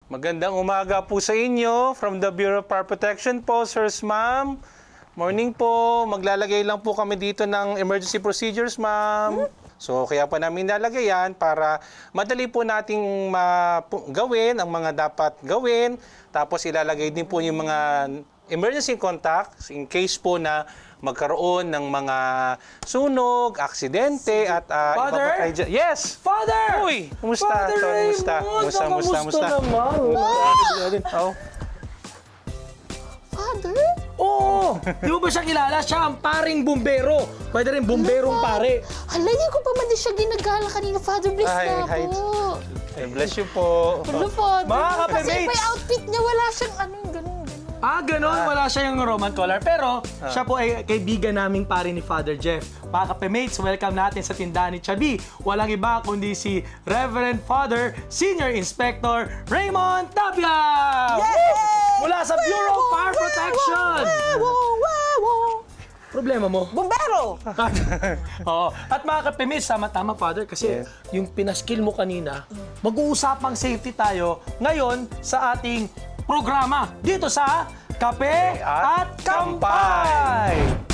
Magandang umaga po sa inyo from the Bureau of Fire Protection po, sirs, ma'am. Morning po. Maglalagay lang po kami dito ng emergency procedures, ma'am. So, kaya pa namin nalagay yan para madali po nating gawin ang mga dapat gawin. Tapos, ilalagay din po yung mga emergency contacts in case po na magkaroon ng mga sunog, aksidente, at Father? Yes! Father! Uy! Kumusta? Father Raymond! Kamusta naman? Oh. Father? Oo! Di mo ba siya kilala? Siya ang paring bumbero. Pwede rin bumberong pare. Hala, hindi ko pa man din siya ginagala kanina. Father, bless na Hi. po. Bless you po. Hello, Father. Mga Kasi kapemates! may outfit niya, wala siyang ganun. Ganon. Wala siya yung Roman collar. Pero siya po ay kaibigan naming pare ni Father Jeff. Mga kapemates, welcome natin sa tindahan ni Chubby. Walang iba kundi si Reverend Father Senior Inspector Raymond Tapia! Mula sa Bureau of Fire Protection! Problema mo? Bumbero! Oo. At mga kapemates, tama, Father, kasi yung pinaskill mo kanina, mag-uusapang safety tayo ngayon sa ating programa dito sa Kape at Kampay!